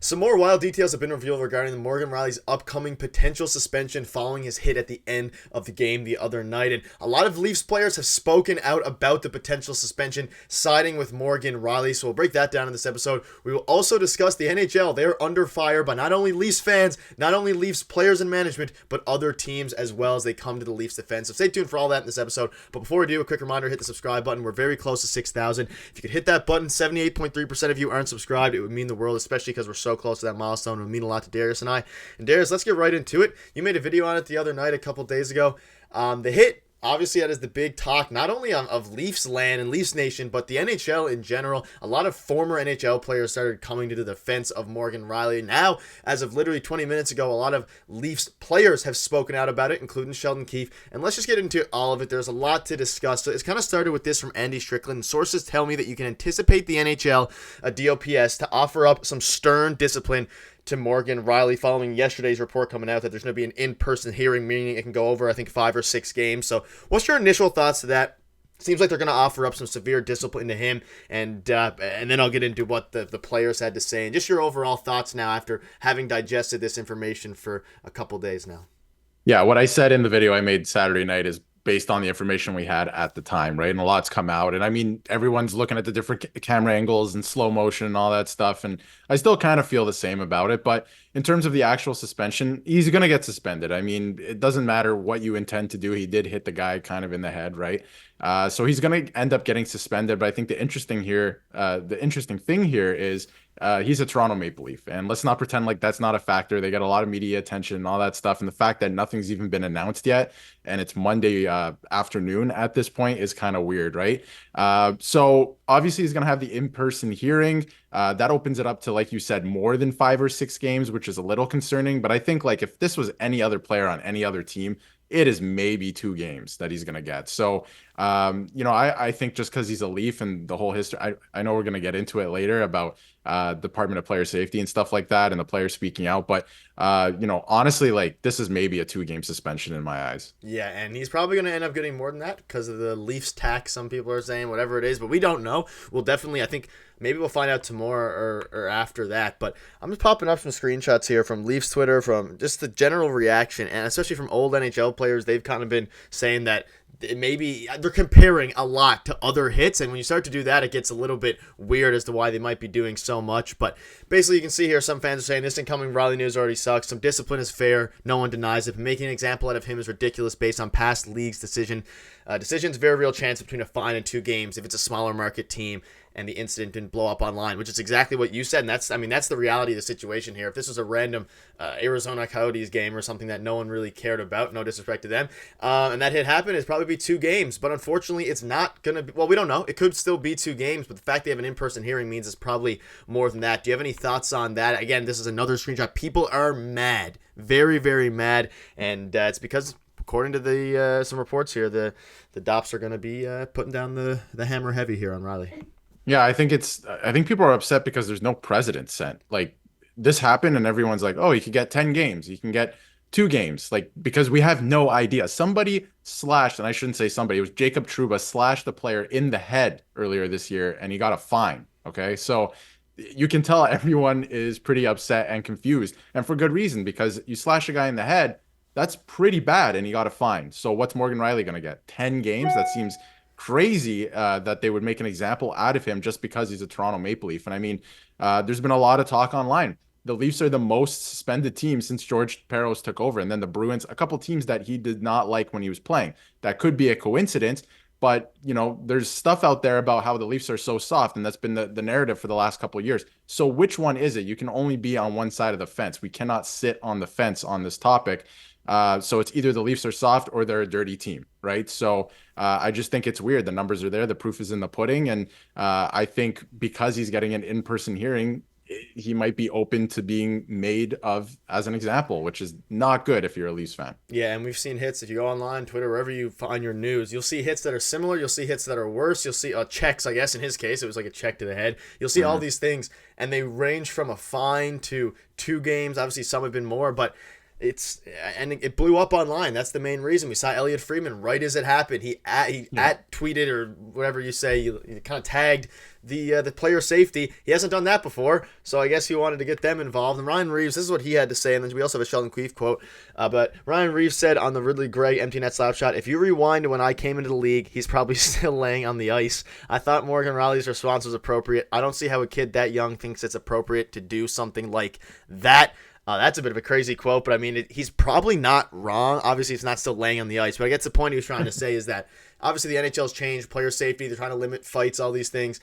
Some more wild details have been revealed regarding the Morgan Rielly's upcoming potential suspension following his hit at the end of the game the other night. And a lot of Leafs players have spoken out about the potential suspension, siding with Morgan Rielly. So we'll break that down in this episode. We will also discuss the NHL. They're under fire by not only Leafs fans, not only Leafs players and management, but other teams as well as they come to the Leafs defense. So stay tuned for all that in this episode. But before we do, a quick reminder, hit the subscribe button. We're very close to 6,000. If you could hit that button, 78.3% of you aren't subscribed. It would mean the world, especially because we're so close to that milestone. It would mean a lot to Darius and I. And Darius, let's get right into it. You made a video on it the other night, a couple days ago. The hit, obviously, that is the big talk, not only of Leafs land and Leafs Nation, but the NHL in general. A lot of former NHL players started coming to the defense of Morgan Rielly. Now, as of literally 20 minutes ago, a lot of Leafs players have spoken out about it, including Sheldon Keefe. And let's just get into all of it. There's a lot to discuss. So it's kind of started with this from Andy Strickland. Sources tell me that you can anticipate the NHL, a DOPS, to offer up some stern discipline to Morgan Rielly following yesterday's report coming out that there's going to be an in-person hearing, meaning it can go over, I think, 5 or 6 games. So what's your initial thoughts to that? Seems like they're going to offer up some severe discipline to him, and then I'll get into what the players had to say and just your overall thoughts now after having digested this information for a couple days now. Yeah, what I said in the video I made Saturday night is based on the information we had at the time, right? And a lot's come out. And I mean, everyone's looking at the different camera angles and slow motion and all that stuff. And I still kind of feel the same about it. But in terms of the actual suspension, he's going to get suspended. I mean, it doesn't matter what you intend to do. He did hit the guy kind of in the head, right? So he's going to end up getting suspended. But I think the interesting thing here is he's a Toronto Maple Leaf. And let's not pretend like that's not a factor. They get a lot of media attention and all that stuff. And the fact that nothing's even been announced yet and it's Monday afternoon at this point is kind of weird, right? So obviously he's going to have the in-person hearing. That opens it up to, like you said, more than 5 or 6 games, which is a little concerning. But I think like if this was any other player on any other team, it is maybe 2 games that he's going to get. So, I think just because he's a Leaf and the whole history, I know we're going to get into it later about Department of Player Safety and stuff like that and the players speaking out. But, honestly, like this is maybe a 2-game suspension in my eyes. Yeah, and he's probably going to end up getting more than that because of the Leafs tax, some people are saying, whatever it is. But we don't know. We'll definitely, I think, maybe we'll find out tomorrow or after that. But I'm just popping up some screenshots here from Leafs Twitter, from just the general reaction, and especially from old NHL players. They've kind of been saying that maybe they're comparing a lot to other hits, and when you start to do that, it gets a little bit weird as to why they might be doing so much. But basically, you can see here some fans are saying this incoming Rielly news already sucks. Some discipline is fair. No one denies it. But making an example out of him is ridiculous based on past leagues' decisions. Very real chance between a fine and 2 games if it's a smaller market team and the incident didn't blow up online, which is exactly what you said. And that's the reality of the situation here. If this was a random Arizona Coyotes game or something that no one really cared about, no disrespect to them, and that hit happened, it'd probably be 2 games. But unfortunately, it's not going to be, well, we don't know. It could still be 2 games, but the fact they have an in-person hearing means it's probably more than that. Do you have any thoughts on that? Again, this is another screenshot. People are mad. Very, very mad. And it's because, according to the some reports here, the Dops are going to be putting down the hammer heavy here on Rielly. Yeah, I think people are upset because there's no precedent set. Like this happened and everyone's like, oh, you can get 10 games. You can get 2 games. Like, because we have no idea. Somebody slashed, and I shouldn't say somebody, it was Jacob Trouba slashed the player in the head earlier this year and he got a fine. Okay. So you can tell everyone is pretty upset and confused, and for good reason, because you slash a guy in the head, that's pretty bad, and he got a fine. So what's Morgan Rielly going to get? 10 games? That seems crazy that they would make an example out of him just because he's a Toronto Maple Leaf. And I mean, there's been a lot of talk online. The Leafs are the most suspended team since George Parros took over. And then the Bruins, a couple teams that he did not like when he was playing. That could be a coincidence, but there's stuff out there about how the Leafs are so soft, and that's been the narrative for the last couple of years. So which one is it? You can only be on one side of the fence. We cannot sit on the fence on this topic. So it's either the Leafs are soft or they're a dirty team, right? So I just think it's weird. The numbers are there. The proof is in the pudding. And I think because he's getting an in-person hearing, he might be open to being made of as an example, which is not good if you're a Leafs fan. Yeah, and we've seen hits. If you go online, Twitter, wherever you find your news, you'll see hits that are similar. You'll see hits that are worse. You'll see checks, I guess. In his case, it was like a check to the head. You'll see all these things, and they range from a fine to 2 games. Obviously, some have been more, but it blew up online. That's the main reason. We saw Elliot Friedman right as it happened. He at tweeted or whatever you say. You kind of tagged the player safety. He hasn't done that before, so I guess he wanted to get them involved. And Ryan Reeves, this is what he had to say. And then we also have a Sheldon Keefe quote. But Ryan Reeves said on the Ridley Gregg empty net slap shot, "If you rewind to when I came into the league, he's probably still laying on the ice. I thought Morgan Rielly's response was appropriate. I don't see how a kid that young thinks it's appropriate to do something like that." That's a bit of a crazy quote, but I mean, he's probably not wrong. Obviously, it's not still laying on the ice, but I guess the point he was trying to say is that obviously the NHL's changed, player safety, they're trying to limit fights, all these things.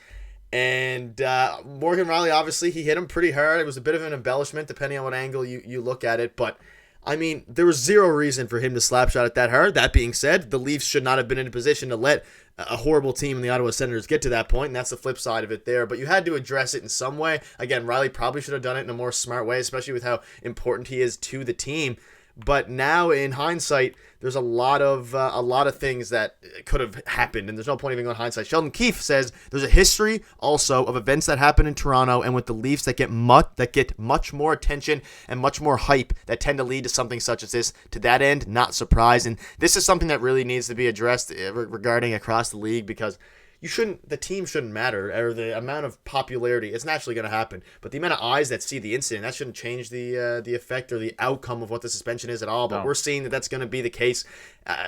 And Morgan Rielly, obviously, he hit him pretty hard. It was a bit of an embellishment, depending on what angle you look at it, but I mean, there was zero reason for him to slap shot it that hard. That being said, the Leafs should not have been in a position to let a horrible team in the Ottawa Senators get to that point, and that's the flip side of it there. But you had to address it in some way. Again, Rielly probably should have done it in a more smart way, especially with how important he is to the team. But now, in hindsight, there's a lot of things that could have happened, and there's no point even going hindsight. Sheldon Keefe says there's a history also of events that happen in Toronto and with the Leafs that get much more attention and much more hype that tend to lead to something such as this. To that end, not surprised, and this is something that really needs to be addressed regarding across the league, because the team shouldn't matter, or the amount of popularity. It's naturally going to happen, but the amount of eyes that see the incident, that shouldn't change the effect or the outcome of what the suspension is at all. But we're seeing that that's going to be the case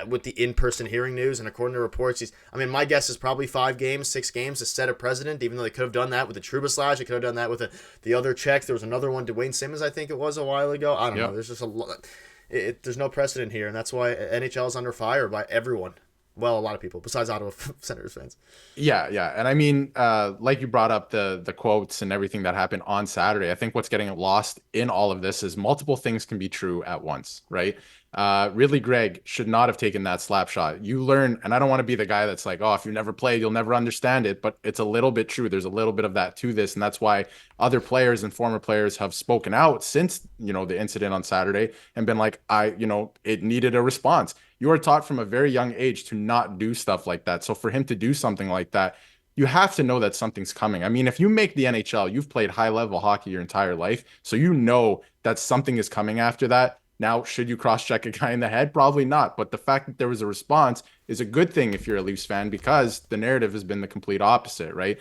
with the in-person hearing news, and according to reports, my guess is probably 5 games, 6 games to set a precedent. Even though they could have done that with the Trouba slash, they could have done that with the other checks. There was another one, Dwayne Simmons, I think it was a while ago. I don't know. There's just a lot. There's no precedent here, and that's why NHL is under fire by everyone. Well, a lot of people besides Ottawa Senators fans. Yeah. And I mean, like you brought up the quotes and everything that happened on Saturday. I think what's getting lost in all of this is multiple things can be true at once, right? Ridley Gregg should not have taken that slap shot. You learn, and I don't want to be the guy that's like, oh, if you never played, you'll never understand it, but it's a little bit true. There's a little bit of that to this, and that's why other players and former players have spoken out since, the incident on Saturday and been like, it needed a response. You are taught from a very young age to not do stuff like that. So for him to do something like that, you have to know that something's coming. I mean, if you make the NHL, you've played high-level hockey your entire life, so you know that something is coming after that. Now, should you cross-check a guy in the head? Probably not. But the fact that there was a response is a good thing if you're a Leafs fan, because the narrative has been the complete opposite, right?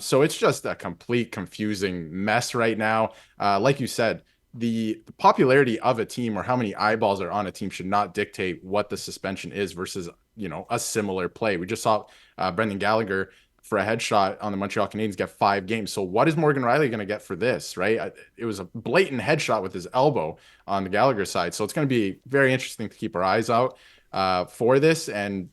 So it's just a complete confusing mess right now. Like you said, the popularity of a team or how many eyeballs are on a team should not dictate what the suspension is versus, a similar play. We just saw Brendan Gallagher for a headshot on the Montreal Canadiens get 5 games. So what is Morgan Rielly going to get for this, right? It was a blatant headshot with his elbow on the Gallagher side. So it's going to be very interesting to keep our eyes out for this. And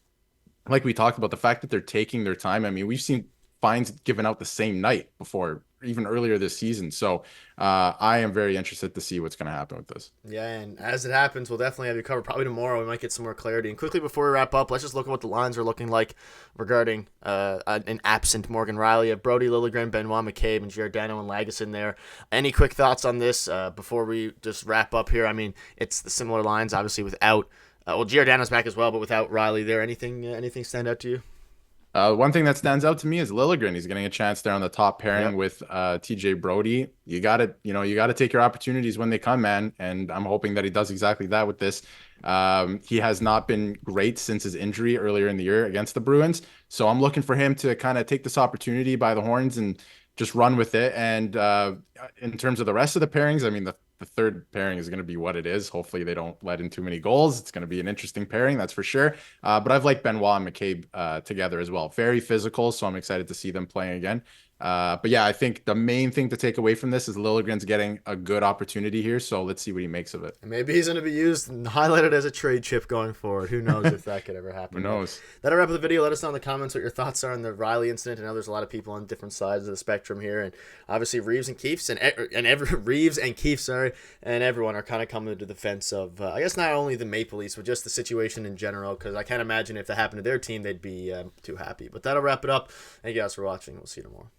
like we talked about, the fact that they're taking their time. I mean, we've seen fines given out the same night before, even earlier this season. So I am very interested to see what's going to happen with this. Yeah, and as it happens, we'll definitely have you covered. Probably tomorrow we might get some more clarity. And quickly before we wrap up, let's just look at what the lines are looking like regarding an absent Morgan Rielly. Brody Liljegren, Benoit McCabe, and Giordano and Lagesson there. Any quick thoughts on this before we just wrap up here? I mean, it's the similar lines, obviously, without Giordano's back as well, but without Rielly there. Anything stand out to you? One thing that stands out to me is Liljegren. He's getting a chance there on the top pairing with TJ Brody. You gotta take your opportunities when they come, man. And I'm hoping that he does exactly that with this. He has not been great since his injury earlier in the year against the Bruins. So I'm looking for him to kind of take this opportunity by the horns and just run with it. And in terms of the rest of the pairings, I mean, the third pairing is going to be what it is. Hopefully they don't let in too many goals. It's going to be an interesting pairing, that's for sure. But I've liked Benoit and McCabe together as well. Very physical, so I'm excited to see them playing again. But yeah, I think the main thing to take away from this is Liljegren's getting a good opportunity here, so let's see what he makes of it. Maybe he's going to be used and highlighted as a trade chip going forward. Who knows if that could ever happen. Who knows? That'll wrap up the video. Let us know in the comments what your thoughts are on the Rielly incident. I know there's a lot of people on different sides of the spectrum here, and obviously Reeves and Keefe and everyone are kind of coming to the defense of, I guess, not only the Maple Leafs, but just the situation in general, because I can't imagine if that happened to their team, they'd be too happy. But that'll wrap it up. Thank you guys for watching. We'll see you tomorrow.